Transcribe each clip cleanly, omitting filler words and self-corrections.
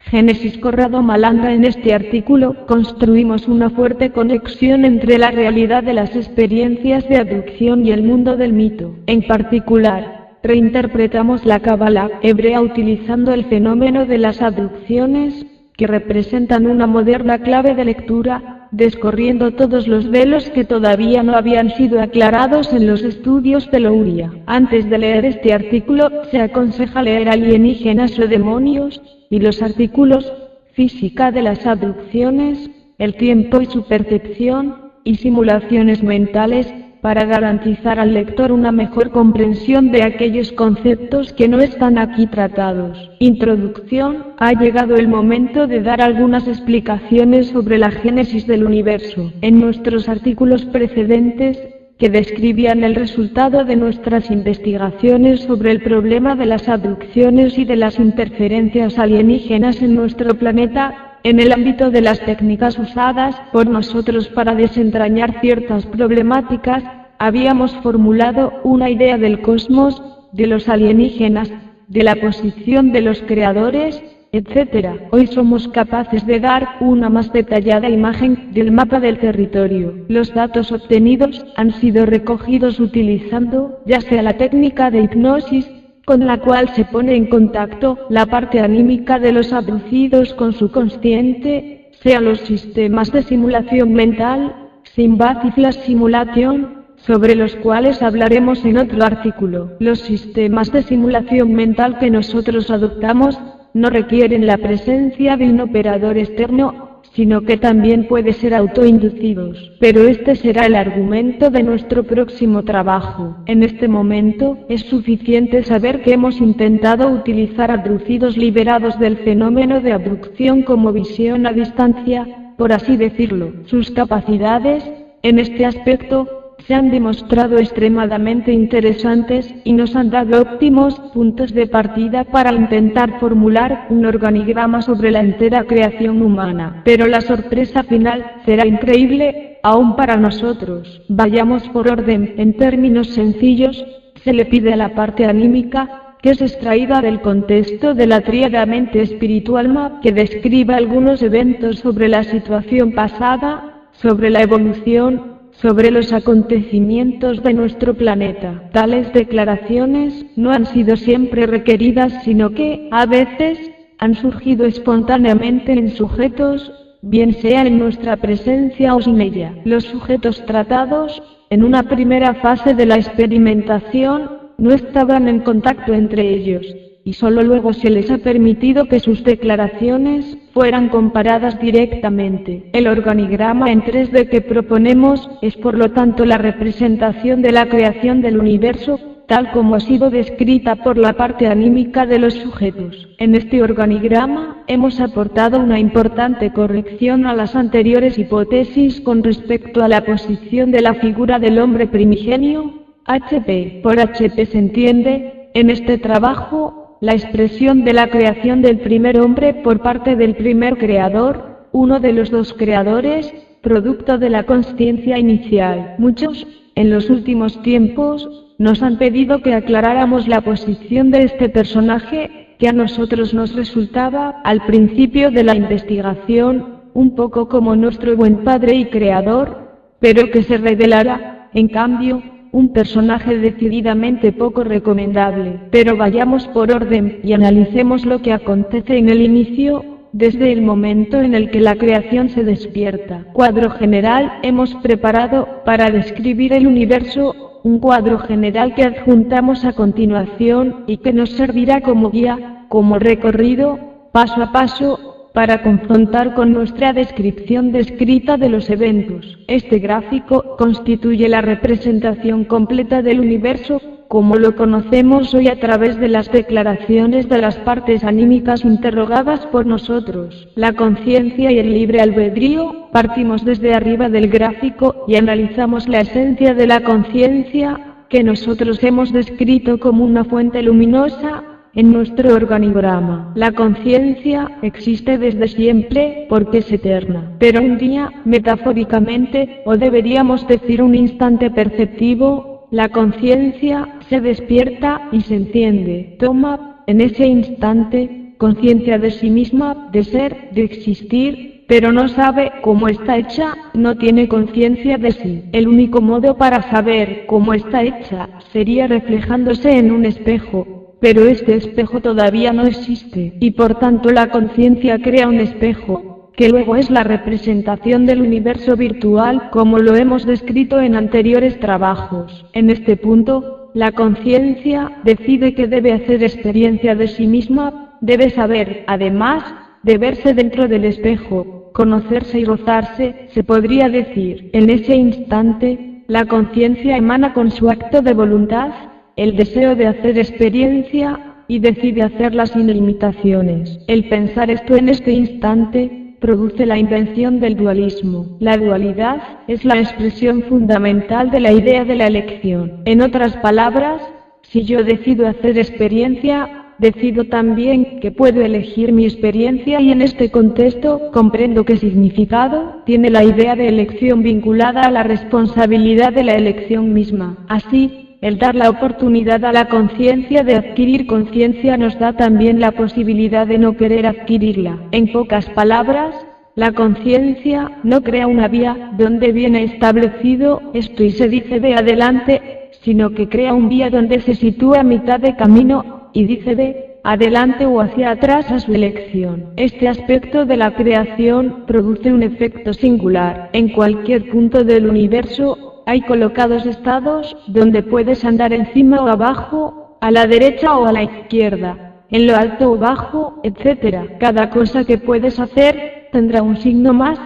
Génesis Corrado Malanga. En este artículo construimos una fuerte conexión entre la realidad de las experiencias de abducción y el mundo del mito. En particular, reinterpretamos la Cábala hebrea utilizando el fenómeno de las abducciones, que representan una moderna clave de lectura, descorriendo todos los velos que todavía no habían sido aclarados en los estudios de Luria. Antes de leer este artículo, se aconseja leer Alienígenas o Demonios, y los artículos Física de las abducciones, el tiempo y su percepción, y Simulaciones mentales, para garantizar al lector una mejor comprensión de aquellos conceptos que no están aquí tratados. Introducción. Ha llegado el momento de dar algunas explicaciones sobre la génesis del universo. En nuestros artículos precedentes, que describían el resultado de nuestras investigaciones sobre el problema de las abducciones y de las interferencias alienígenas en nuestro planeta, en el ámbito de las técnicas usadas por nosotros para desentrañar ciertas problemáticas, habíamos formulado una idea del cosmos, de los alienígenas, de la posición de los creadores, etc. Hoy somos capaces de dar una más detallada imagen del mapa del territorio. Los datos obtenidos han sido recogidos utilizando, ya sea la técnica de hipnosis, con la cual se pone en contacto la parte anímica de los abducidos con su consciente, sea los sistemas de simulación mental, Simbad y Flash Simulation, sobre los cuales hablaremos en otro artículo. Los sistemas de simulación mental que nosotros adoptamos no requieren la presencia de un operador externo, sino que también puede ser autoinducidos. Pero este será el argumento de nuestro próximo trabajo. En este momento, es suficiente saber que hemos intentado utilizar abducidos liberados del fenómeno de abducción como visión a distancia, por así decirlo. Sus capacidades, en este aspecto, se han demostrado extremadamente interesantes y nos han dado óptimos puntos de partida para intentar formular un organigrama sobre la entera creación humana. Pero la sorpresa final será increíble, aún para nosotros. Vayamos por orden. En términos sencillos, se le pide a la parte anímica, que es extraída del contexto de la tríada mente-espíritu-alma, que describa algunos eventos sobre la situación pasada, sobre la evolución, sobre los acontecimientos de nuestro planeta. Tales declaraciones no han sido siempre requeridas, sino que, a veces, han surgido espontáneamente en sujetos, bien sea en nuestra presencia o sin ella. Los sujetos tratados, en una primera fase de la experimentación, no estaban en contacto entre ellos, y solo luego se les ha permitido que sus declaraciones fueran comparadas directamente. El organigrama en 3D que proponemos es por lo tanto la representación de la creación del universo, tal como ha sido descrita por la parte anímica de los sujetos. En este organigrama, hemos aportado una importante corrección a las anteriores hipótesis con respecto a la posición de la figura del hombre primigenio, HP. Por HP se entiende, en este trabajo, la expresión de la creación del primer hombre por parte del primer creador, uno de los dos creadores, producto de la consciencia inicial. Muchos, en los últimos tiempos, nos han pedido que aclaráramos la posición de este personaje, que a nosotros nos resultaba, al principio de la investigación, un poco como nuestro buen padre y creador, pero que se revelará, en cambio, un personaje decididamente poco recomendable. Pero vayamos por orden y analicemos lo que acontece en el inicio, desde el momento en el que la creación se despierta. Cuadro general. Hemos preparado, para describir el universo, un cuadro general que adjuntamos a continuación, y que nos servirá como guía, como recorrido, paso a paso, para confrontar con nuestra descripción descrita de los eventos. Este gráfico constituye la representación completa del universo, como lo conocemos hoy a través de las declaraciones de las partes anímicas interrogadas por nosotros. La conciencia y el libre albedrío. Partimos desde arriba del gráfico y analizamos la esencia de la conciencia, que nosotros hemos descrito como una fuente luminosa, en nuestro organigrama. La conciencia existe desde siempre, porque es eterna. Pero un día, metafóricamente, o deberíamos decir un instante perceptivo, la conciencia se despierta y se enciende. Toma, en ese instante, conciencia de sí misma, de ser, de existir, pero no sabe cómo está hecha, no tiene conciencia de sí. El único modo para saber cómo está hecha sería reflejándose en un espejo, pero este espejo todavía no existe, y por tanto la conciencia crea un espejo, que luego es la representación del universo virtual, como lo hemos descrito en anteriores trabajos. En este punto, la conciencia decide que debe hacer experiencia de sí misma, debe saber, además, de verse dentro del espejo, conocerse y rozarse, se podría decir. En ese instante, la conciencia emana con su acto de voluntad el deseo de hacer experiencia, y decide hacerla sin limitaciones. El pensar esto en este instante produce la invención del dualismo. La dualidad es la expresión fundamental de la idea de la elección. En otras palabras, si yo decido hacer experiencia, decido también que puedo elegir mi experiencia, y en este contexto comprendo qué significado tiene la idea de elección vinculada a la responsabilidad de la elección misma. Así, el dar la oportunidad a la conciencia de adquirir conciencia nos da también la posibilidad de no querer adquirirla. En pocas palabras, la conciencia no crea una vía donde viene establecido esto y se dice ve adelante, sino que crea un vía donde se sitúa a mitad de camino y dice ve adelante o hacia atrás a su elección. Este aspecto de la creación produce un efecto singular. En cualquier punto del universo hay colocados estados donde puedes andar encima o abajo, a la derecha o a la izquierda, en lo alto o bajo, etc. Cada cosa que puedes hacer tendrá un signo más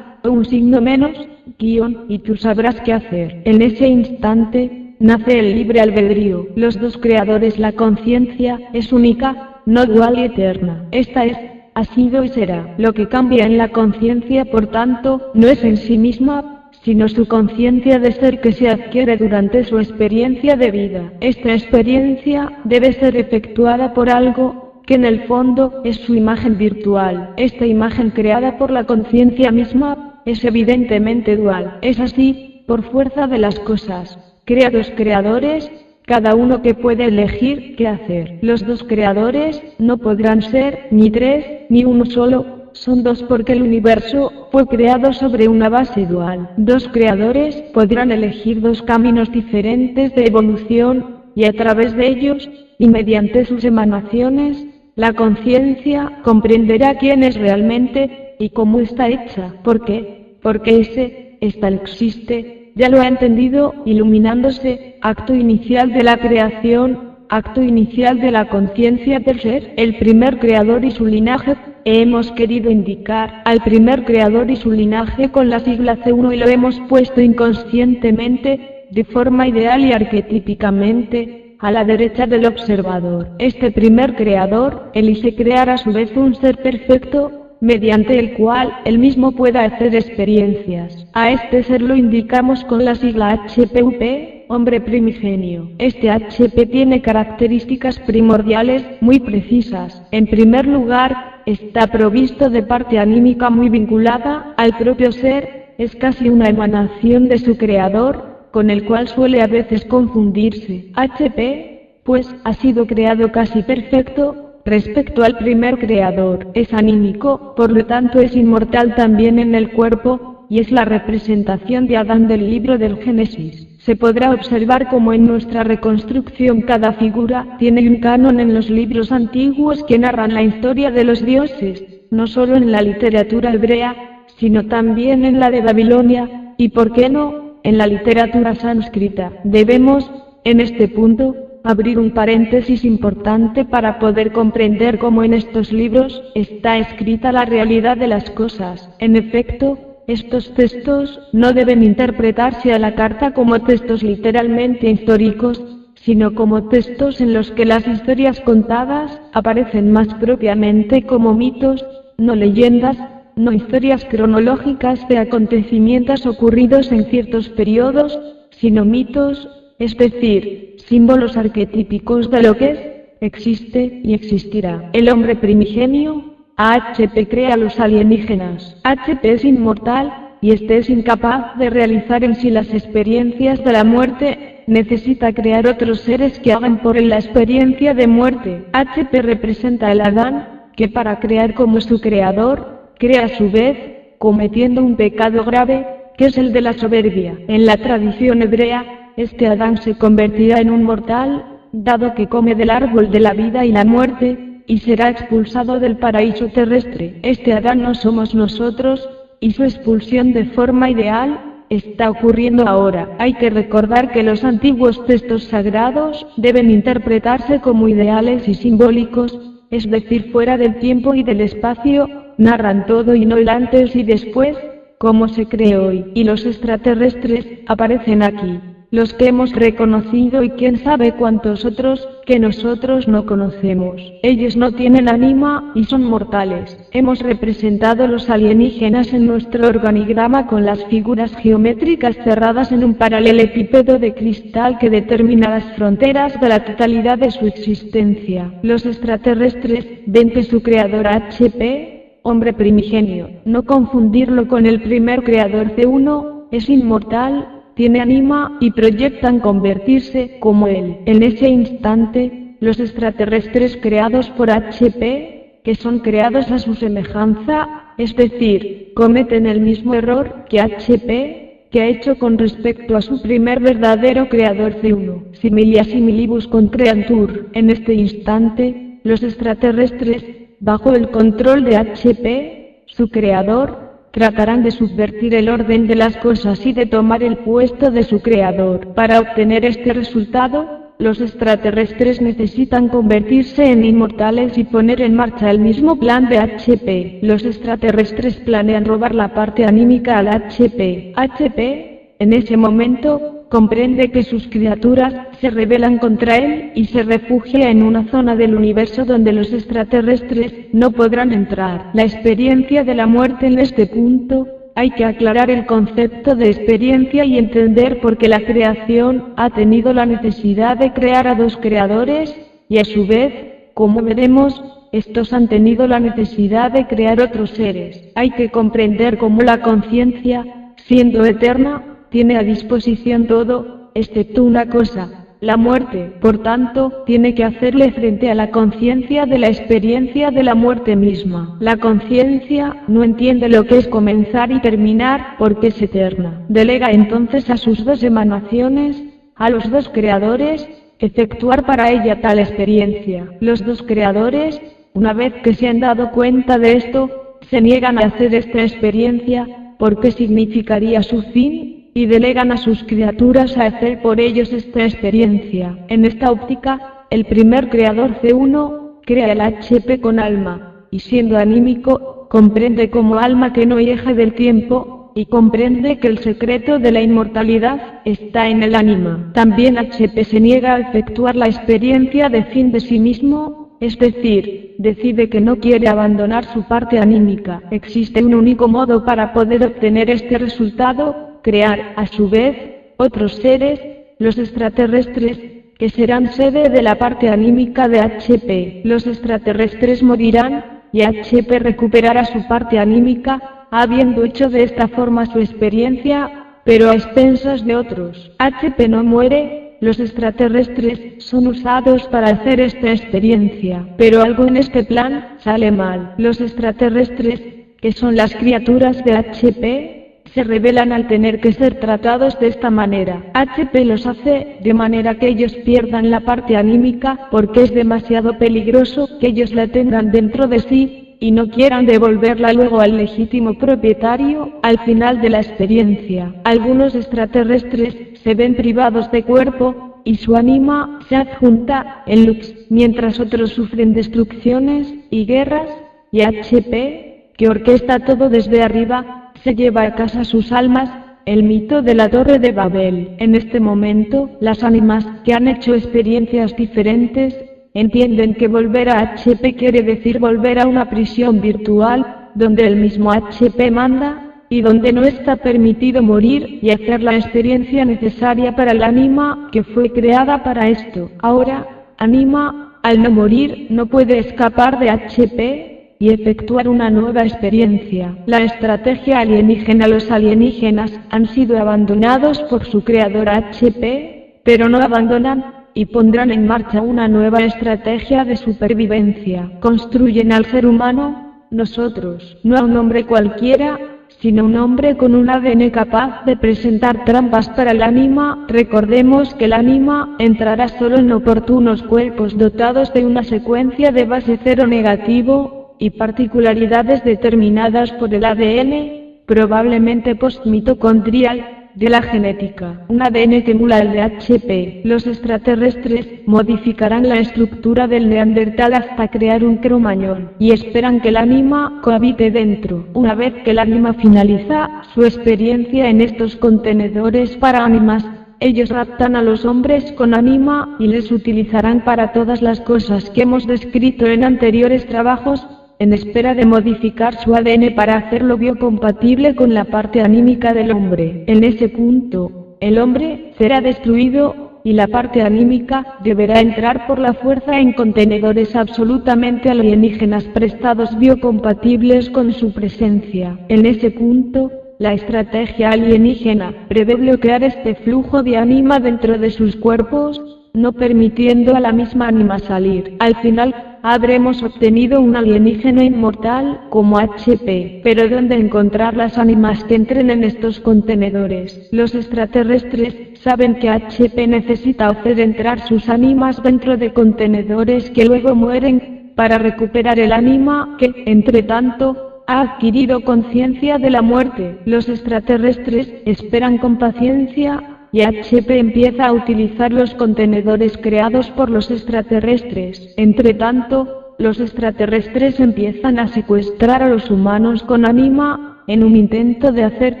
o un signo menos, y tú sabrás qué hacer. En ese instante nace el libre albedrío. Los dos creadores, la conciencia, es única, no dual y eterna. Esta es, ha sido y será. Lo que cambia en la conciencia, por tanto, no es en sí misma, sino su conciencia de ser que se adquiere durante su experiencia de vida. Esta experiencia debe ser efectuada por algo que en el fondo es su imagen virtual. Esta imagen creada por la conciencia misma es evidentemente dual. Es así, por fuerza de las cosas. Crea dos creadores, cada uno que puede elegir qué hacer. Los dos creadores no podrán ser ni tres, ni uno solo. Son dos porque el universo fue creado sobre una base dual. Dos creadores podrán elegir dos caminos diferentes de evolución, y a través de ellos, y mediante sus emanaciones, la conciencia comprenderá quién es realmente, y cómo está hecha. ¿Por qué? Porque esta existe, ya lo ha entendido, iluminándose, acto inicial de la creación, acto inicial de la conciencia del ser, el primer creador y su linaje. Hemos querido indicar al primer creador y su linaje con la sigla C1 y lo hemos puesto inconscientemente, de forma ideal y arquetípicamente, a la derecha del observador. Este primer creador elige crear a su vez un ser perfecto, mediante el cual él mismo pueda hacer experiencias. A este ser lo indicamos con la sigla HPUP, hombre primigenio. Este HP tiene características primordiales muy precisas. En primer lugar, está provisto de parte anímica muy vinculada al propio ser, es casi una emanación de su creador, con el cual suele a veces confundirse. HP, pues, ha sido creado casi perfecto respecto al primer creador. Es anímico, por lo tanto es inmortal también en el cuerpo, y es la representación de Adán del libro del Génesis. Se podrá observar cómo en nuestra reconstrucción cada figura tiene un canon en los libros antiguos que narran la historia de los dioses, no solo en la literatura hebrea, sino también en la de Babilonia, y por qué no, en la literatura sánscrita. Debemos, en este punto, abrir un paréntesis importante para poder comprender cómo en estos libros está escrita la realidad de las cosas. En efecto, estos textos no deben interpretarse a la carta como textos literalmente históricos, sino como textos en los que las historias contadas aparecen más propiamente como mitos, no leyendas, no historias cronológicas de acontecimientos ocurridos en ciertos periodos, sino mitos, es decir, símbolos arquetípicos de lo que es, existe y existirá. El hombre primigenio, HP crea a los alienígenas. HP es inmortal, y este es incapaz de realizar en sí las experiencias de la muerte, necesita crear otros seres que hagan por él la experiencia de muerte. HP representa el Adán, que para crear como su creador, crea a su vez, cometiendo un pecado grave, que es el de la soberbia. En la tradición hebrea, este Adán se convertirá en un mortal, dado que come del árbol de la vida y la muerte, y será expulsado del paraíso terrestre. Este Adán no somos nosotros, y su expulsión de forma ideal está ocurriendo ahora. Hay que recordar que los antiguos textos sagrados deben interpretarse como ideales y simbólicos, es decir, fuera del tiempo y del espacio, narran todo y no el antes y después, como se cree hoy. Y los extraterrestres aparecen aquí, los que hemos reconocido y quién sabe cuántos otros, que nosotros no conocemos. Ellos no tienen ánima y son mortales. Hemos representado los alienígenas en nuestro organigrama con las figuras geométricas cerradas en un paralelepípedo de cristal que determina las fronteras de la totalidad de su existencia. Los extraterrestres ven que su creador HP, hombre primigenio, no confundirlo con el primer creador C1, es inmortal, tiene ánima y proyectan convertirse como él. En ese instante, los extraterrestres creados por HP, que son creados a su semejanza, es decir, cometen el mismo error que HP, que ha hecho con respecto a su primer verdadero creador C1. Similia similibus concreantur. En este instante, los extraterrestres, bajo el control de HP, su creador, tratarán de subvertir el orden de las cosas y de tomar el puesto de su creador. Para obtener este resultado, los extraterrestres necesitan convertirse en inmortales y poner en marcha el mismo plan de HP. Los extraterrestres planean robar la parte anímica al HP. HP, en ese momento, comprende que sus criaturas se rebelan contra él y se refugia en una zona del universo donde los extraterrestres no podrán entrar. La experiencia de la muerte. En este punto, hay que aclarar el concepto de experiencia y entender por qué la creación ha tenido la necesidad de crear a dos creadores, y a su vez, como veremos, estos han tenido la necesidad de crear otros seres. Hay que comprender cómo la conciencia, siendo eterna, tiene a disposición todo, excepto una cosa, la muerte. Por tanto, tiene que hacerle frente a la conciencia de la experiencia de la muerte misma. La conciencia no entiende lo que es comenzar y terminar, porque es eterna. Delega entonces a sus dos emanaciones, a los dos creadores, efectuar para ella tal experiencia. Los dos creadores, una vez que se han dado cuenta de esto, se niegan a hacer esta experiencia, porque significaría su fin, y delegan a sus criaturas a hacer por ellos esta experiencia. En esta óptica, el primer creador C1, crea el HP con alma, y siendo anímico, comprende como alma que no viaja del tiempo, y comprende que el secreto de la inmortalidad está en el ánima. También HP se niega a efectuar la experiencia de fin de sí mismo, es decir, decide que no quiere abandonar su parte anímica. Existe un único modo para poder obtener este resultado: crear, a su vez, otros seres, los extraterrestres, que serán sede de la parte anímica de HP. Los extraterrestres morirán, y HP recuperará su parte anímica, habiendo hecho de esta forma su experiencia, pero a expensas de otros. HP no muere, los extraterrestres son usados para hacer esta experiencia, pero algo en este plan sale mal. Los extraterrestres, que son las criaturas de HP, se rebelan al tener que ser tratados de esta manera. HP los hace de manera que ellos pierdan la parte anímica, porque es demasiado peligroso que ellos la tengan dentro de sí, y no quieran devolverla luego al legítimo propietario, al final de la experiencia. Algunos extraterrestres se ven privados de cuerpo, y su ánima se adjunta en Lux, mientras otros sufren destrucciones y guerras, y HP, que orquesta todo desde arriba, se lleva a casa sus almas. El mito de la Torre de Babel. En este momento, las ánimas que han hecho experiencias diferentes entienden que volver a HP quiere decir volver a una prisión virtual, donde el mismo HP manda, y donde no está permitido morir y hacer la experiencia necesaria para el ánima que fue creada para esto. Ahora, ánima, al no morir, no puede escapar de HP y efectuar una nueva experiencia. La estrategia alienígena. Los alienígenas han sido abandonados por su creador HP, pero no abandonan, y pondrán en marcha una nueva estrategia de supervivencia. Construyen al ser humano, nosotros, no a un hombre cualquiera, sino un hombre con un ADN capaz de presentar trampas para el ánima. Recordemos que el ánima entrará solo en oportunos cuerpos dotados de una secuencia de base cero negativo, y particularidades determinadas por el ADN, probablemente postmitocondrial, de la genética. Un ADN que emula el de HP. Los extraterrestres modificarán la estructura del neandertal hasta crear un cromañón, y esperan que el ánima cohabite dentro. Una vez que el ánima finaliza su experiencia en estos contenedores para ánimas, ellos raptan a los hombres con ánima y les utilizarán para todas las cosas que hemos descrito en anteriores trabajos, en espera de modificar su ADN para hacerlo biocompatible con la parte anímica del hombre. En ese punto, el hombre será destruido, y la parte anímica deberá entrar por la fuerza en contenedores absolutamente alienígenas prestados biocompatibles con su presencia. En ese punto, la estrategia alienígena prevé bloquear este flujo de ánima dentro de sus cuerpos, no permitiendo a la misma ánima salir. Al final, habremos obtenido un alienígena inmortal, como HP. Pero ¿dónde encontrar las ánimas que entren en estos contenedores? Los extraterrestres saben que HP necesita hacer entrar sus ánimas dentro de contenedores que luego mueren, para recuperar el ánima que, entre tanto, ha adquirido conciencia de la muerte. Los extraterrestres esperan con paciencia, y HP empieza a utilizar los contenedores creados por los extraterrestres. Entre tanto, los extraterrestres empiezan a secuestrar a los humanos con ánima, en un intento de hacer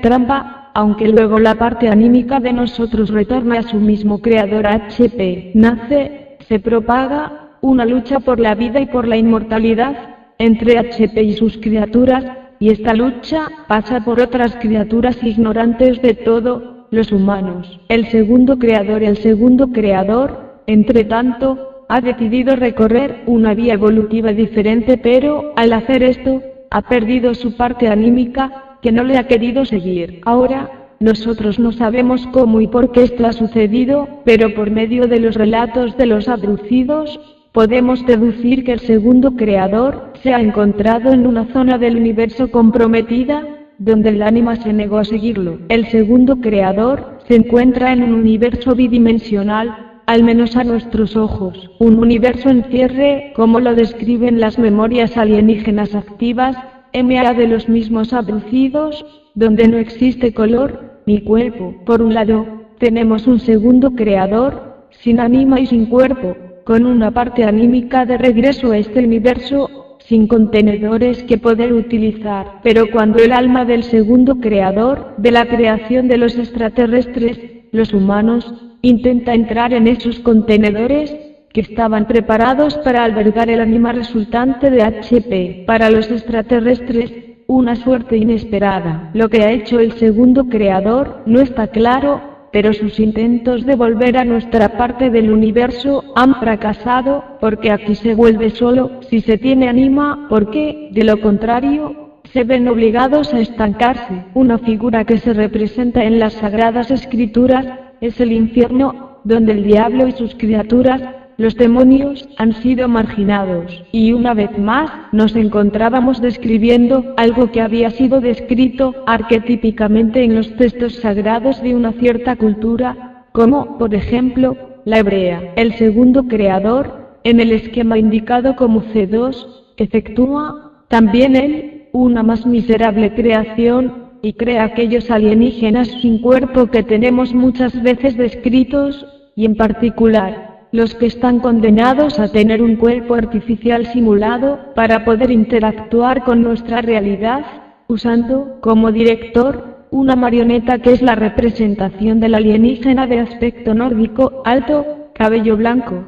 trampa, aunque luego la parte anímica de nosotros retorna a su mismo creador HP. Nace, se propaga, una lucha por la vida y por la inmortalidad, entre HP y sus criaturas, y esta lucha pasa por otras criaturas ignorantes de todo, los humanos. El segundo creador, entre tanto, ha decidido recorrer una vía evolutiva diferente, pero, al hacer esto, ha perdido su parte anímica, que no le ha querido seguir. Ahora, nosotros no sabemos cómo y por qué esto ha sucedido, pero por medio de los relatos de los abducidos, podemos deducir que el segundo creador se ha encontrado en una zona del universo comprometida, donde el ánima se negó a seguirlo. El segundo creador se encuentra en un universo bidimensional, al menos a nuestros ojos, un universo en cierre, como lo describen las memorias alienígenas activas, MA de los mismos abducidos, donde no existe color, ni cuerpo. Por un lado, tenemos un segundo creador, sin ánima y sin cuerpo, con una parte anímica de regreso a este universo, sin contenedores que poder utilizar. Pero cuando el alma del segundo creador, de la creación de los extraterrestres, los humanos, intenta entrar en esos contenedores, que estaban preparados para albergar el ánima resultante de HP, para los extraterrestres, una suerte inesperada. Lo que ha hecho el segundo creador no está claro, pero sus intentos de volver a nuestra parte del universo han fracasado, porque aquí se vuelve solo si se tiene ánima, porque, de lo contrario, se ven obligados a estancarse. Una figura que se representa en las Sagradas Escrituras es el infierno, donde el diablo y sus criaturas, los demonios, han sido marginados. Y una vez más, nos encontrábamos describiendo algo que había sido descrito arquetípicamente en los textos sagrados de una cierta cultura, como, por ejemplo, la hebrea. El segundo creador, en el esquema indicado como C2, efectúa, también él, una más miserable creación, y crea aquellos alienígenas sin cuerpo que tenemos muchas veces descritos, y en particular, los que están condenados a tener un cuerpo artificial simulado, para poder interactuar con nuestra realidad, usando, como director, una marioneta que es la representación del alienígena de aspecto nórdico, alto, cabello blanco,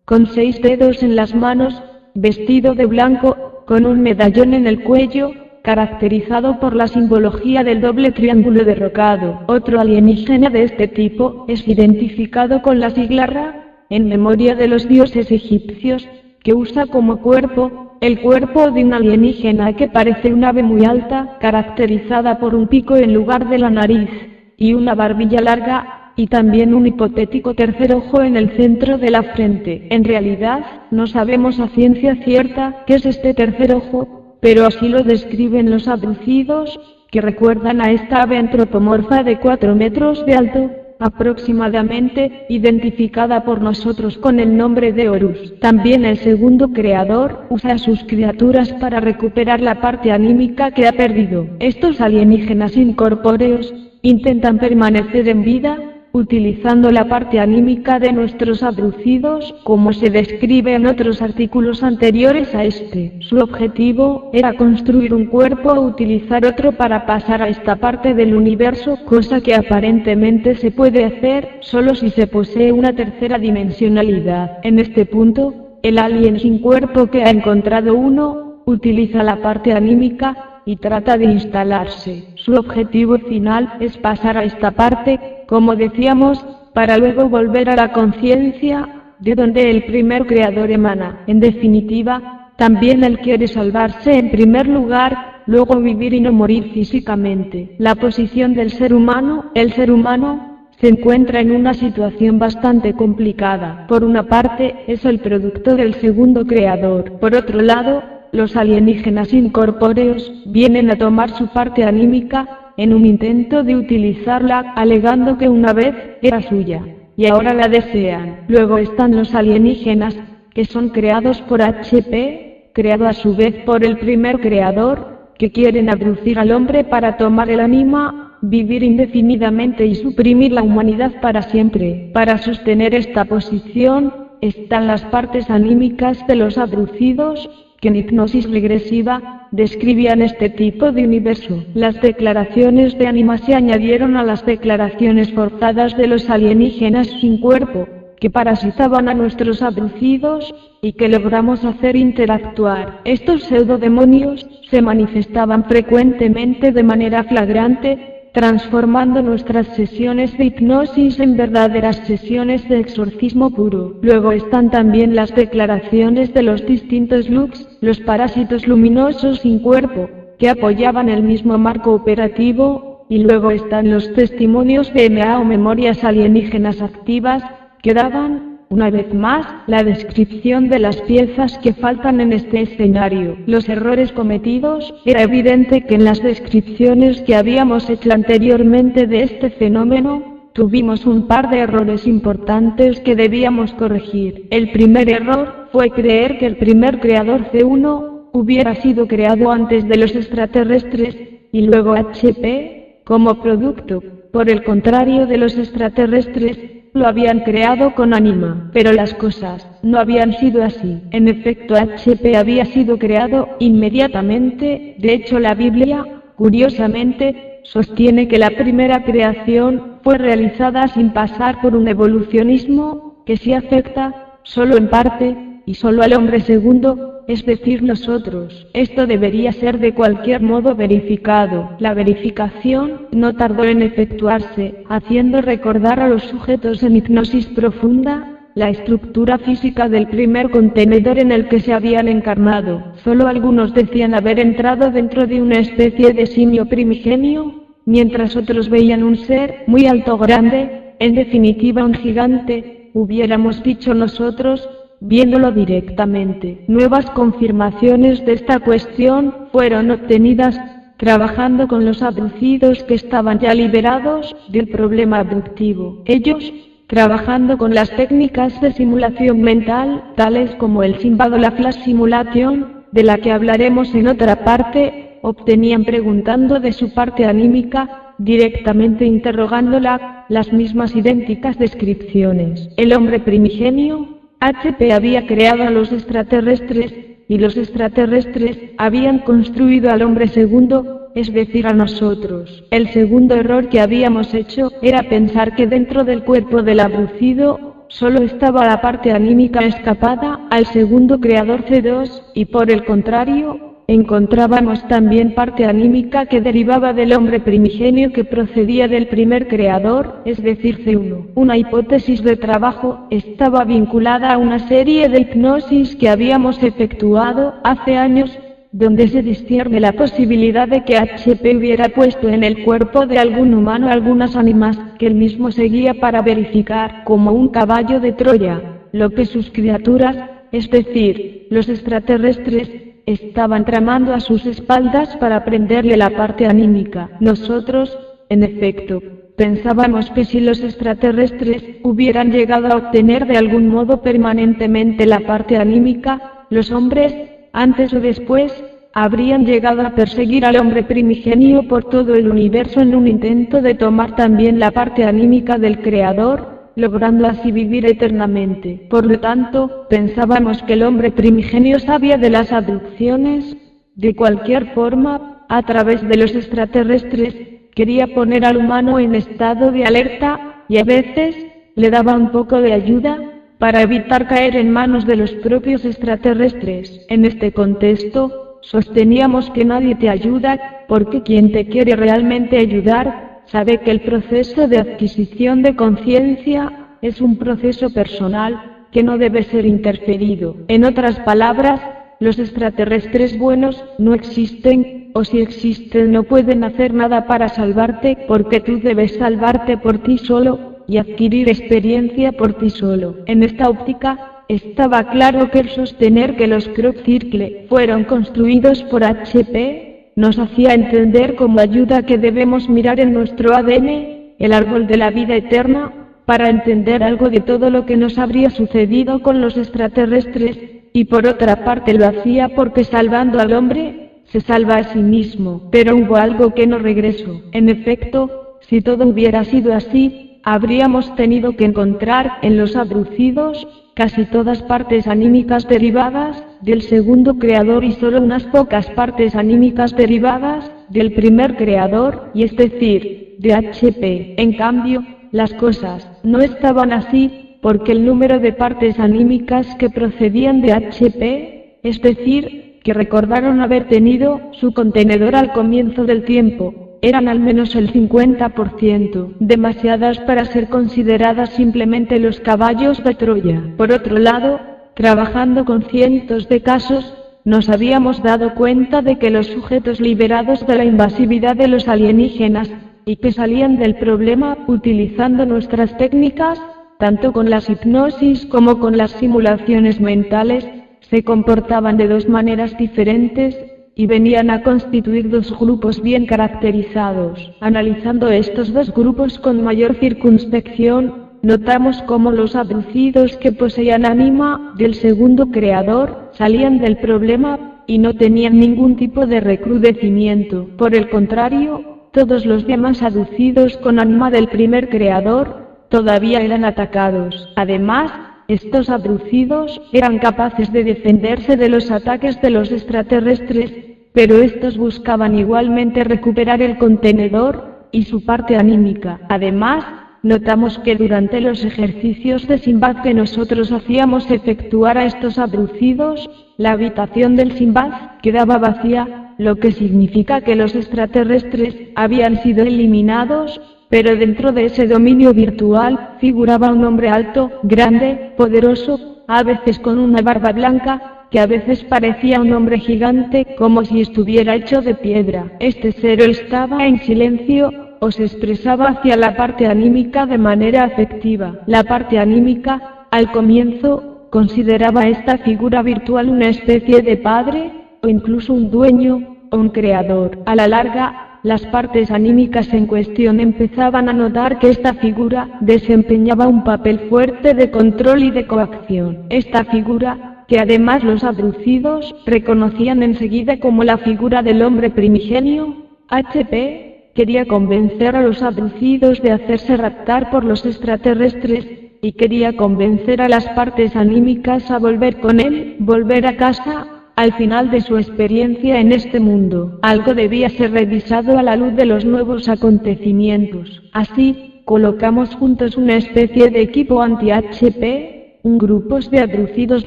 con 6 dedos en las manos, vestido de blanco, con un medallón en el cuello, caracterizado por la simbología del doble triángulo derrocado. Otro alienígena de este tipo es identificado con la sigla Ra, en memoria de los dioses egipcios, que usa como cuerpo, el cuerpo de un alienígena que parece un ave muy alta, caracterizada por un pico en lugar de la nariz, y una barbilla larga, y también un hipotético tercer ojo en el centro de la frente. En realidad, no sabemos a ciencia cierta qué es este tercer ojo, pero así lo describen los abducidos, que recuerdan a esta ave antropomorfa de 4 metros de alto, aproximadamente, identificada por nosotros con el nombre de Horus. También el segundo creador usa a sus criaturas para recuperar la parte anímica que ha perdido. Estos alienígenas incorpóreos intentan permanecer en vida, utilizando la parte anímica de nuestros abducidos, como se describe en otros artículos anteriores a este. Su objetivo era construir un cuerpo o utilizar otro para pasar a esta parte del universo, cosa que aparentemente se puede hacer solo si se posee una tercera dimensionalidad. En este punto, el alien sin cuerpo que ha encontrado uno, utiliza la parte anímica y trata de instalarse. Su objetivo final es pasar a esta parte, como decíamos, para luego volver a la conciencia, de donde el primer creador emana. En definitiva, también él quiere salvarse en primer lugar, luego vivir y no morir físicamente. La posición del ser humano, el ser humano, se encuentra en una situación bastante complicada. Por una parte, es el producto del segundo creador. Por otro lado, los alienígenas incorpóreos vienen a tomar su parte anímica, en un intento de utilizarla, alegando que una vez era suya, y ahora la desean. Luego están los alienígenas, que son creados por HP, creado a su vez por el primer creador, que quieren abducir al hombre para tomar el ánima, vivir indefinidamente y suprimir la humanidad para siempre. Para sostener esta posición, están las partes anímicas de los abducidos, que en hipnosis regresiva describían este tipo de universo. Las declaraciones de ánima se añadieron a las declaraciones forzadas de los alienígenas sin cuerpo, que parasitaban a nuestros abducidos, y que logramos hacer interactuar. Estos pseudodemonios se manifestaban frecuentemente de manera flagrante, transformando nuestras sesiones de hipnosis en verdaderas sesiones de exorcismo puro. Luego están también las declaraciones de los distintos lux, los parásitos luminosos sin cuerpo, que apoyaban el mismo marco operativo, y luego están los testimonios de MA o memorias alienígenas activas, que daban, una vez más, la descripción de las piezas que faltan en este escenario. Los errores cometidos, era evidente que en las descripciones que habíamos hecho anteriormente de este fenómeno, tuvimos un par de errores importantes que debíamos corregir. El primer error fue creer que el primer creador C1 hubiera sido creado antes de los extraterrestres, y luego HP, como producto, por el contrario de los extraterrestres, lo habían creado con ánima, pero las cosas no habían sido así. En efecto, HP había sido creado inmediatamente. De hecho, la Biblia, curiosamente, sostiene que la primera creación fue realizada sin pasar por un evolucionismo, que sí afecta, solo en parte, y solo al hombre segundo, es decir, nosotros. Esto debería ser de cualquier modo verificado. La verificación no tardó en efectuarse, haciendo recordar a los sujetos en hipnosis profunda la estructura física del primer contenedor en el que se habían encarnado. Solo algunos decían haber entrado dentro de una especie de simio primigenio, mientras otros veían un ser muy alto, grande, en definitiva un gigante, hubiéramos dicho nosotros, viéndolo directamente. Nuevas confirmaciones de esta cuestión fueron obtenidas trabajando con los abducidos que estaban ya liberados del problema abductivo. Ellos, trabajando con las técnicas de simulación mental, tales como el Symbol o la Flash Simulation, de la que hablaremos en otra parte, obtenían preguntando de su parte anímica, directamente interrogándola, las mismas idénticas descripciones. El hombre primigenio, HP había creado a los extraterrestres, y los extraterrestres habían construido al hombre segundo, es decir, a nosotros. El segundo error que habíamos hecho era pensar que dentro del cuerpo del abducido solo estaba la parte anímica escapada al segundo creador C2, y por el contrario, encontrábamos también parte anímica que derivaba del hombre primigenio que procedía del primer creador, es decir, C1. Una hipótesis de trabajo estaba vinculada a una serie de hipnosis que habíamos efectuado hace años, donde se discierne la posibilidad de que HP hubiera puesto en el cuerpo de algún humano algunas ánimas que él mismo seguía para verificar, como un caballo de Troya, lo que sus criaturas, es decir, los extraterrestres, estaban tramando a sus espaldas para prenderle la parte anímica. Nosotros, en efecto, pensábamos que si los extraterrestres hubieran llegado a obtener de algún modo permanentemente la parte anímica, los hombres, antes o después, habrían llegado a perseguir al hombre primigenio por todo el universo en un intento de tomar también la parte anímica del Creador, logrando así vivir eternamente. Por lo tanto, pensábamos que el hombre primigenio sabía de las abducciones. De cualquier forma, a través de los extraterrestres, quería poner al humano en estado de alerta, y a veces, le daba un poco de ayuda, para evitar caer en manos de los propios extraterrestres. En este contexto, sosteníamos que nadie te ayuda, porque quien te quiere realmente ayudar, sabe que el proceso de adquisición de conciencia es un proceso personal, que no debe ser interferido. En otras palabras, los extraterrestres buenos no existen, o si existen no pueden hacer nada para salvarte, porque tú debes salvarte por ti solo, y adquirir experiencia por ti solo. En esta óptica, estaba claro que el sostener que los Crop Circle fueron construidos por HP, nos hacía entender como ayuda que debemos mirar en nuestro ADN, el árbol de la vida eterna, para entender algo de todo lo que nos habría sucedido con los extraterrestres, y por otra parte lo hacía porque salvando al hombre, se salva a sí mismo. Pero hubo algo que no regresó. En efecto, si todo hubiera sido así, habríamos tenido que encontrar en los abducidos casi todas partes anímicas derivadas del segundo creador y solo unas pocas partes anímicas derivadas del primer creador, y es decir, de HP. En cambio, las cosas no estaban así, porque el número de partes anímicas que procedían de HP, es decir, que recordaron haber tenido su contenedor al comienzo del tiempo, eran al menos el 50%, demasiadas para ser consideradas simplemente los caballos de Troya. Por otro lado, trabajando con cientos de casos, nos habíamos dado cuenta de que los sujetos liberados de la invasividad de los alienígenas, y que salían del problema utilizando nuestras técnicas, tanto con las hipnosis como con las simulaciones mentales, se comportaban de dos maneras diferentes, y venían a constituir dos grupos bien caracterizados. Analizando estos dos grupos con mayor circunspección, notamos cómo los abducidos que poseían ánima del segundo creador salían del problema y no tenían ningún tipo de recrudecimiento. Por el contrario, todos los demás abducidos con ánima del primer creador todavía eran atacados. Además, estos abducidos eran capaces de defenderse de los ataques de los extraterrestres, pero estos buscaban igualmente recuperar el contenedor y su parte anímica. Además, notamos que durante los ejercicios de Sinbad que nosotros hacíamos efectuar a estos abducidos, la habitación del Sinbad quedaba vacía, lo que significa que los extraterrestres habían sido eliminados, pero dentro de ese dominio virtual figuraba un hombre alto, grande, poderoso, a veces con una barba blanca, que a veces parecía un hombre gigante, como si estuviera hecho de piedra. Este ser estaba en silencio, o se expresaba hacia la parte anímica de manera afectiva. La parte anímica, al comienzo, consideraba a esta figura virtual una especie de padre, o incluso un dueño, o un creador. A la larga, las partes anímicas en cuestión empezaban a notar que esta figura desempeñaba un papel fuerte de control y de coacción. Esta figura, que además los abducidos reconocían enseguida como la figura del hombre primigenio, HP, quería convencer a los abducidos de hacerse raptar por los extraterrestres, y quería convencer a las partes anímicas a volver con él, volver a casa, al final de su experiencia en este mundo. Algo debía ser revisado a la luz de los nuevos acontecimientos. Así, colocamos juntos una especie de equipo anti-HP, un grupo de abducidos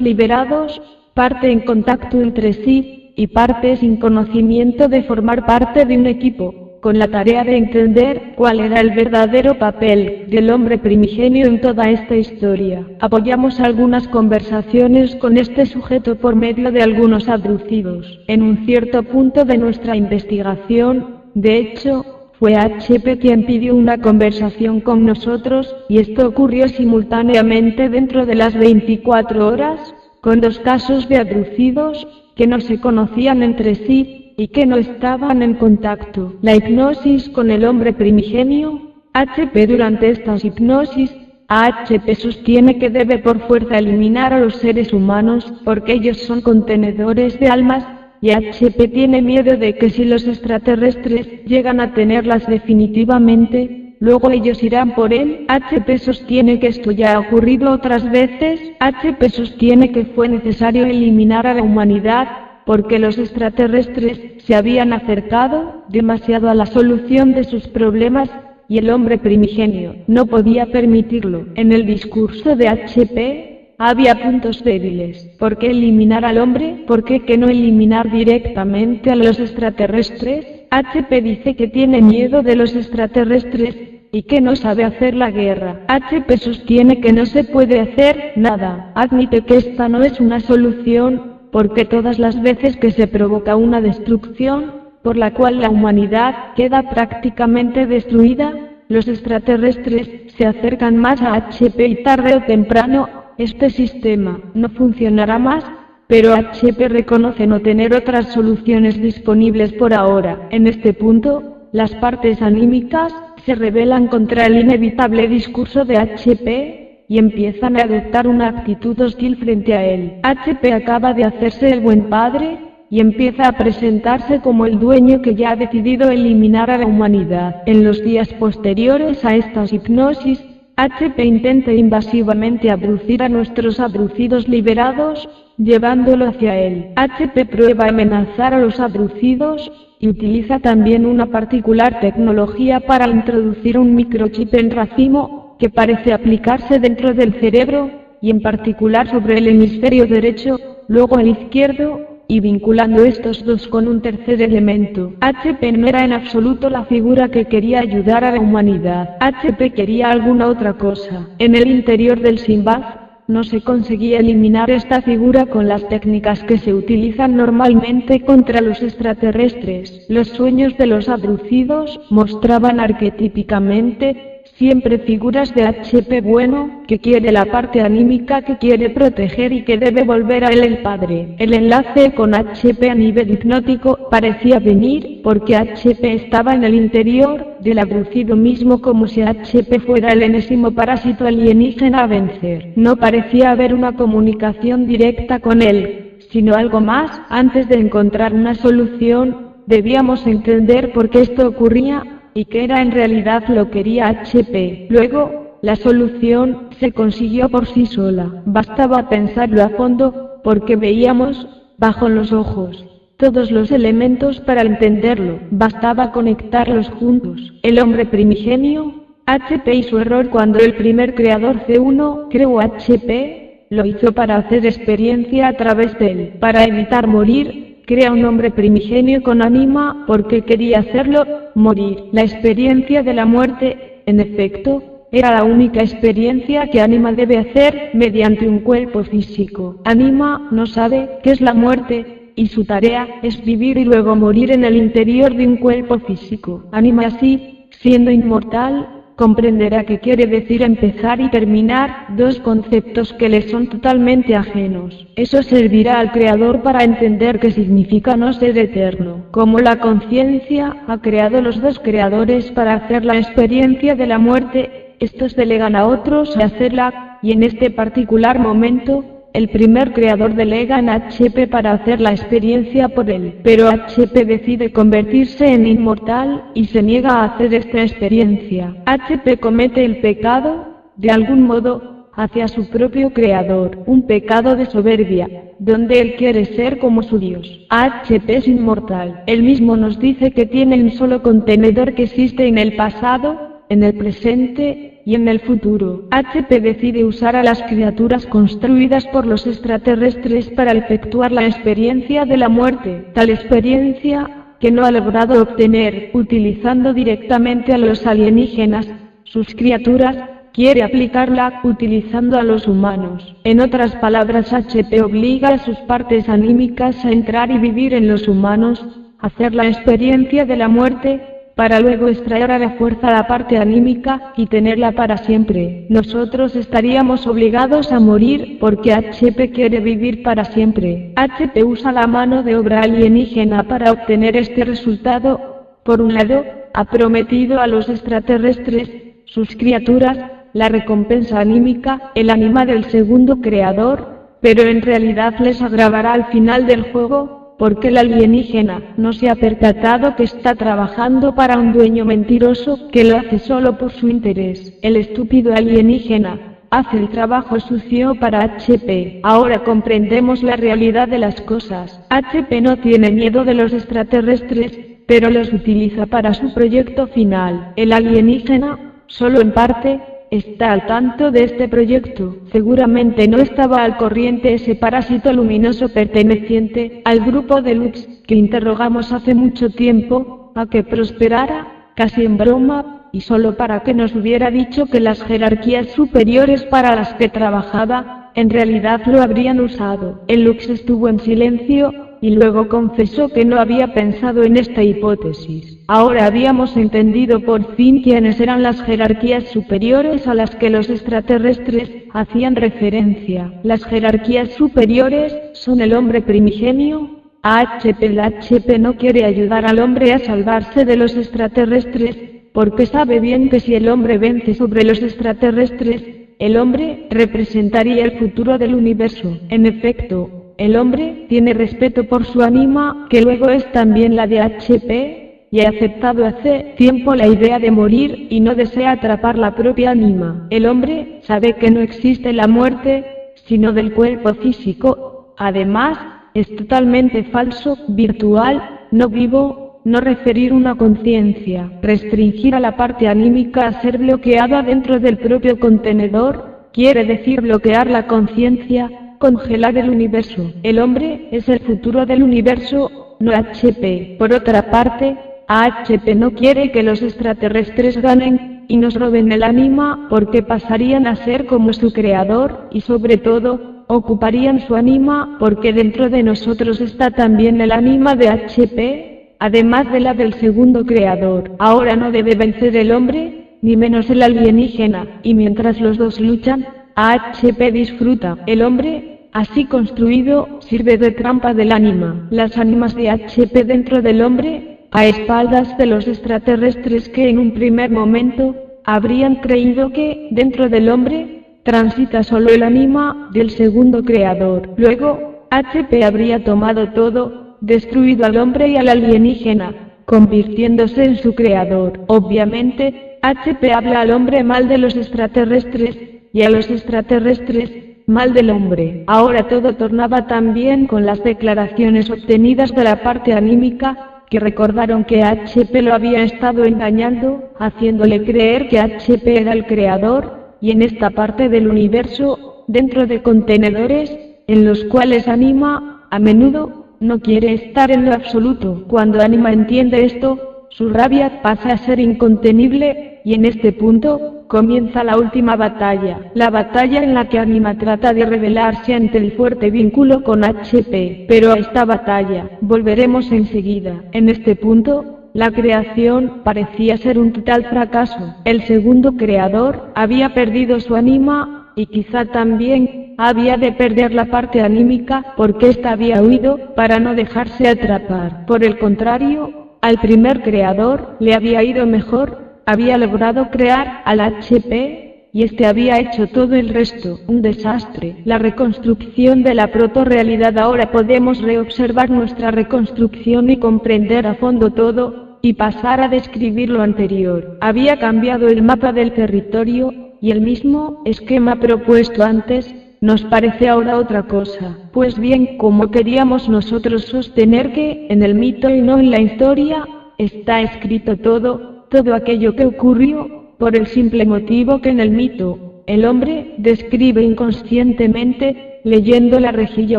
liberados, parte en contacto entre sí, y parte sin conocimiento de formar parte de un equipo, con la tarea de entender cuál era el verdadero papel del hombre primigenio en toda esta historia. Apoyamos algunas conversaciones con este sujeto por medio de algunos abducidos. En un cierto punto de nuestra investigación, de hecho, fue HP quien pidió una conversación con nosotros, y esto ocurrió simultáneamente dentro de las 24 horas, con 2 casos de abducidos, que no se conocían entre sí, y que no estaban en contacto. La hipnosis con el hombre primigenio. HP durante estas hipnosis, HP sostiene que debe por fuerza eliminar a los seres humanos, porque ellos son contenedores de almas, y HP tiene miedo de que si los extraterrestres llegan a tenerlas definitivamente, luego ellos irán por él. HP sostiene que esto ya ha ocurrido otras veces. HP sostiene que fue necesario eliminar a la humanidad, porque los extraterrestres se habían acercado demasiado a la solución de sus problemas, y el hombre primigenio no podía permitirlo. En el discurso de HP, había puntos débiles. ¿Por qué eliminar al hombre? ¿Por qué que no eliminar directamente a los extraterrestres? HP dice que tiene miedo de los extraterrestres, y que no sabe hacer la guerra. HP sostiene que no se puede hacer nada. Admite que esta no es una solución, porque todas las veces que se provoca una destrucción, por la cual la humanidad queda prácticamente destruida, los extraterrestres se acercan más a HP y tarde o temprano, este sistema no funcionará más, pero HP reconoce no tener otras soluciones disponibles por ahora. En este punto, las partes anímicas se rebelan contra el inevitable discurso de HP, y empiezan a adoptar una actitud hostil frente a él. HP acaba de hacerse el buen padre, y empieza a presentarse como el dueño que ya ha decidido eliminar a la humanidad. En los días posteriores a estas hipnosis, HP intenta invasivamente abducir a nuestros abducidos liberados, llevándolo hacia él. HP prueba a amenazar a los abducidos, y utiliza también una particular tecnología para introducir un microchip en racimo, que parece aplicarse dentro del cerebro, y en particular sobre el hemisferio derecho, luego el izquierdo, y vinculando estos dos con un tercer elemento. HP no era en absoluto la figura que quería ayudar a la humanidad. HP quería alguna otra cosa. En el interior del Sinbad, no se conseguía eliminar esta figura con las técnicas que se utilizan normalmente contra los extraterrestres. Los sueños de los abducidos mostraban arquetípicamente siempre figuras de HP bueno, que quiere la parte anímica que quiere proteger y que debe volver a él el padre. El enlace con HP a nivel hipnótico parecía venir, porque HP estaba en el interior del abducido mismo, como si HP fuera el enésimo parásito alienígena a vencer. No parecía haber una comunicación directa con él, sino algo más. Antes de encontrar una solución, debíamos entender por qué esto ocurría, y que era en realidad lo que quería HP. Luego, la solución se consiguió por sí sola. Bastaba pensarlo a fondo, porque veíamos, bajo los ojos, todos los elementos para entenderlo. Bastaba conectarlos juntos. El hombre primigenio, HP y su error cuando el primer creador C1 creó HP, lo hizo para hacer experiencia a través de él. Para evitar morir, crea un hombre primigenio con ánima, porque quería hacerlo morir. La experiencia de la muerte, en efecto, era la única experiencia que Anima debe hacer mediante un cuerpo físico. Anima no sabe qué es la muerte, y su tarea es vivir y luego morir en el interior de un cuerpo físico. Anima así, siendo inmortal, comprenderá qué quiere decir empezar y terminar, dos conceptos que le son totalmente ajenos. Eso servirá al creador para entender qué significa no ser eterno. Como la conciencia ha creado los dos creadores para hacer la experiencia de la muerte, estos delegan a otros a hacerla, y en este particular momento, el primer creador delega en HP para hacer la experiencia por él. Pero HP decide convertirse en inmortal, y se niega a hacer esta experiencia. HP comete el pecado, de algún modo, hacia su propio creador, un pecado de soberbia, donde él quiere ser como su Dios. HP es inmortal. Él mismo nos dice que tiene un solo contenedor que existe en el pasado, en el presente, y en el futuro. HP decide usar a las criaturas construidas por los extraterrestres para efectuar la experiencia de la muerte. Tal experiencia que no ha logrado obtener, utilizando directamente a los alienígenas, sus criaturas, quiere aplicarla, utilizando a los humanos. En otras palabras, HP obliga a sus partes anímicas a entrar y vivir en los humanos, hacer la experiencia de la muerte, para luego extraer a la fuerza la parte anímica, y tenerla para siempre. Nosotros estaríamos obligados a morir, porque HP quiere vivir para siempre. HP usa la mano de obra alienígena para obtener este resultado. Por un lado, ha prometido a los extraterrestres, sus criaturas, la recompensa anímica, el ánima del segundo creador, pero en realidad les agravará al final del juego, porque el alienígena no se ha percatado que está trabajando para un dueño mentiroso que lo hace solo por su interés. El estúpido alienígena hace el trabajo sucio para HP. Ahora comprendemos la realidad de las cosas. HP no tiene miedo de los extraterrestres, pero los utiliza para su proyecto final. El alienígena, solo en parte, está al tanto de este proyecto. Seguramente no estaba al corriente ese parásito luminoso perteneciente al grupo de Lux, que interrogamos hace mucho tiempo, a que prosperara, casi en broma, y solo para que nos hubiera dicho que las jerarquías superiores para las que trabajaba, en realidad lo habrían usado. El Lux estuvo en silencio, y luego confesó que no había pensado en esta hipótesis. Ahora habíamos entendido por fin quiénes eran las jerarquías superiores a las que los extraterrestres hacían referencia. Las jerarquías superiores son el hombre primigenio, HP. El HP no quiere ayudar al hombre a salvarse de los extraterrestres, porque sabe bien que si el hombre vence sobre los extraterrestres, el hombre representaría el futuro del universo. En efecto, el hombre tiene respeto por su ánima, que luego es también la de HP, y ha aceptado hace tiempo la idea de morir y no desea atrapar la propia ánima. El hombre sabe que no existe la muerte, sino del cuerpo físico. Además, es totalmente falso, virtual, no vivo, no referir una conciencia. Restringir a la parte anímica a ser bloqueada dentro del propio contenedor, quiere decir bloquear la conciencia, congelar el universo. El hombre es el futuro del universo, no HP. Por otra parte, HP no quiere que los extraterrestres ganen y nos roben el ánima, porque pasarían a ser como su creador, y sobre todo, ocuparían su ánima, porque dentro de nosotros está también el ánima de HP, además de la del segundo creador. Ahora no debe vencer el hombre, ni menos el alienígena, y mientras los dos luchan, HP disfruta. El hombre, así construido, sirve de trampa del ánima. Las ánimas de HP dentro del hombre, a espaldas de los extraterrestres que en un primer momento, habrían creído que, dentro del hombre, transita solo el ánima del segundo creador. Luego, HP habría tomado todo, destruido al hombre y al alienígena, convirtiéndose en su creador. Obviamente, HP habla al hombre mal de los extraterrestres, y a los extraterrestres, mal del hombre. Ahora todo tornaba tan bien con las declaraciones obtenidas de la parte anímica, que recordaron que HP lo había estado engañando, haciéndole creer que HP era el creador, y en esta parte del universo, dentro de contenedores, en los cuales Anima, a menudo, no quiere estar en lo absoluto. Cuando Anima entiende esto, su rabia pasa a ser incontenible, y en este punto, comienza la última batalla, la batalla en la que Anima trata de rebelarse ante el fuerte vínculo con HP, pero a esta batalla, volveremos enseguida. En este punto, la creación parecía ser un total fracaso. El segundo creador había perdido su Anima, y quizá también había de perder la parte anímica, porque ésta había huido para no dejarse atrapar. Por el contrario, al primer creador le había ido mejor, había logrado crear al HP, y este había hecho todo el resto, un desastre. La reconstrucción de la proto-realidad. Ahora podemos reobservar nuestra reconstrucción y comprender a fondo todo, y pasar a describir lo anterior. Había cambiado el mapa del territorio, y el mismo esquema propuesto antes, nos parece ahora otra cosa. Pues bien, como queríamos nosotros sostener que, en el mito y no en la historia, está escrito todo aquello que ocurrió, por el simple motivo que en el mito, el hombre describe inconscientemente, leyendo la rejilla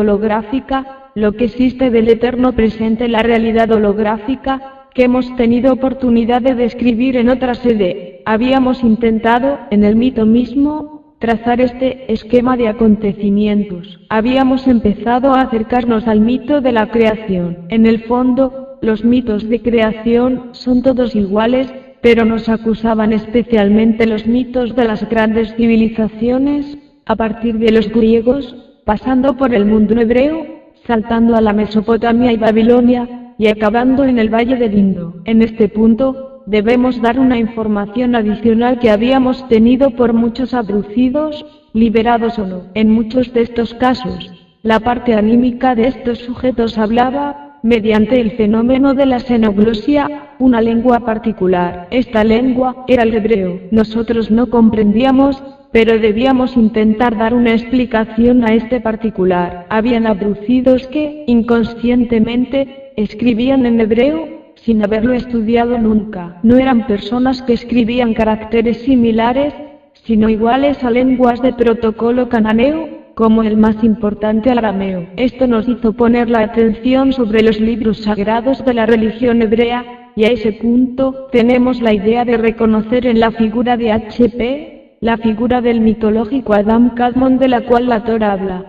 holográfica, lo que existe del eterno presente, la realidad holográfica, que hemos tenido oportunidad de describir en otra sede. Habíamos intentado, en el mito mismo, trazar este esquema de acontecimientos. Habíamos empezado a acercarnos al mito de la creación. En el fondo, los mitos de creación son todos iguales, pero nos acusaban especialmente los mitos de las grandes civilizaciones, a partir de los griegos, pasando por el mundo hebreo, saltando a la Mesopotamia y Babilonia, y acabando en el Valle de Indo. En este punto, debemos dar una información adicional que habíamos tenido por muchos abducidos, liberados o no. En muchos de estos casos, la parte anímica de estos sujetos hablaba, mediante el fenómeno de la xenoglosia, una lengua particular. Esta lengua era el hebreo. Nosotros no comprendíamos, pero debíamos intentar dar una explicación a este particular. Habían abducidos que, inconscientemente, escribían en hebreo, sin haberlo estudiado nunca. No eran personas que escribían caracteres similares, sino iguales a lenguas de protocolo cananeo, como el más importante arameo. Esto nos hizo poner la atención sobre los libros sagrados de la religión hebrea, y a ese punto, tenemos la idea de reconocer en la figura de H.P., la figura del mitológico Adam Kadmon de la cual la Torá habla.